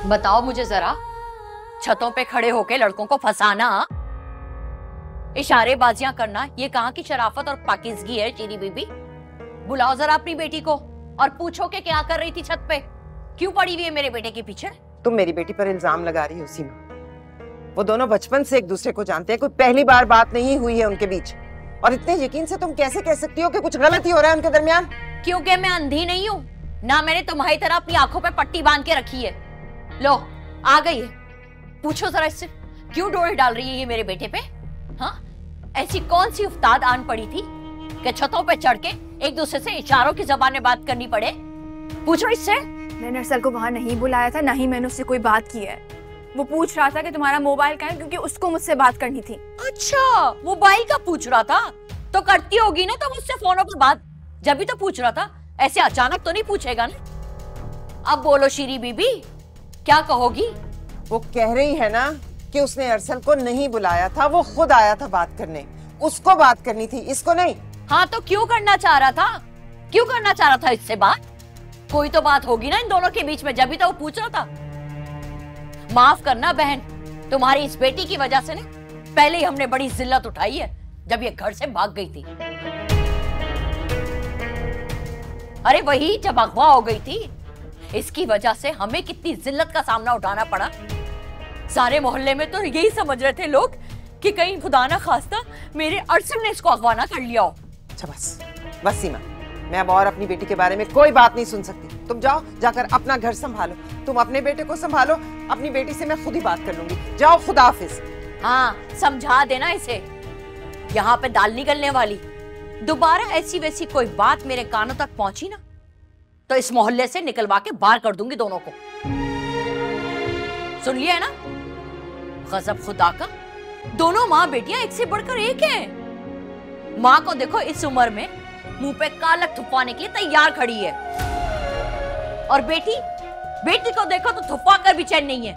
बताओ मुझे जरा, छतों पे खड़े होके लड़कों को फंसाना, इशारेबाजियां करना, ये कहाँ की शराफत और पाकीज़गी है शीरी बीबी? बुलाओ जरा अपनी बेटी को और पूछो कि क्या कर रही थी छत पे, क्यों पड़ी हुई है मेरे बेटे के पीछे? तुम मेरी बेटी पर इल्जाम लगा रही हो सीमा। वो दोनों बचपन से एक दूसरे को जानते हैं, कोई पहली बार बात नहीं हुई है उनके बीच। और इतने यकीन से तुम कैसे कह सकती हो कि कुछ गलत ही हो रहा है उनके दरमियान? क्योंकि मैं अंधी नहीं हूँ ना, मैंने तुम्हारी तरह अपनी आंखों पे पट्टी बांध के रखी है। लो आ गई है, पूछो जरा इससे, क्यों डोरे डाल रही है ये मेरे बेटे पे? हाँ, ऐसी कौन सी उफ्ताद आन पड़ी थी कि छतों पे चढ़ के एक दूसरे से इशारों की जबान में बात करनी पड़े? पूछो इससे। मैंने अरसल को वहां नहीं बुलाया था, ना ही मैंने उससे कोई बात की है। वो पूछ रहा था कि तुम्हारा मोबाइल कहाँ है, क्योंकि उसको मुझसे बात करनी थी। अच्छा, मोबाइल का पूछ रहा था? तो करती होगी ना तो मुझसे फोनों पर बात, जब भी तो पूछ रहा था, ऐसे अचानक तो नहीं पूछेगा ना। अब बोलो शीरी बीबी, क्या कहोगी? वो कह रही है ना कि उसने अरसल को नहीं बुलाया था, वो खुद आया था बात करने, उसको बात करनी थी, इसको नहीं। हाँ तो क्यों करना चाह रहा था, क्यों करना चाह रहा था इससे बात? कोई तो बात होगी ना इन दोनों के बीच में, जब भी तो वो पूछ रहा था। माफ करना बहन, तुम्हारी इस बेटी की वजह से ना पहले ही हमने बड़ी जिल्लत उठाई है जब ये घर से भाग गई थी। अरे वही, जब अगवा हो गई थी, इसकी वजह से हमें कितनी जिल्लत का सामना उठाना पड़ा। सारे मोहल्ले में तो यही समझ रहे थे लोग कि कहीं खुदा ना खास्ता मेरे अरसल ने इसको अगवा ना कर लिया हो। अच्छा बस सीमा, मैं अब और अपनी बेटी के बारे में कोई बात नहीं सुन सकती। तुम जाओ, जाकर अपना घर संभालो, तुम अपने बेटे को संभालो, अपनी बेटी से मैं खुद ही बात कर लूंगी। जाओ, खुदा हाफिज। हाँ, समझा देना इसे, यहाँ पे दाल नहीं गलने वाली। दोबारा ऐसी वैसी कोई बात मेरे कानों तक पहुंची ना तो इस मोहल्ले से निकलवा के बाहर कर दूंगी दोनों को। सुन लिया है ना? गजब खुदा का, दोनों माँ बेटियां एक से बढ़कर एक हैं। माँ को देखो इस उम्र में मुंह पे कालक थुपवाने के लिए तैयार खड़ी है, और बेटी को देखो तो थुपवा कर भी चैन नहीं है।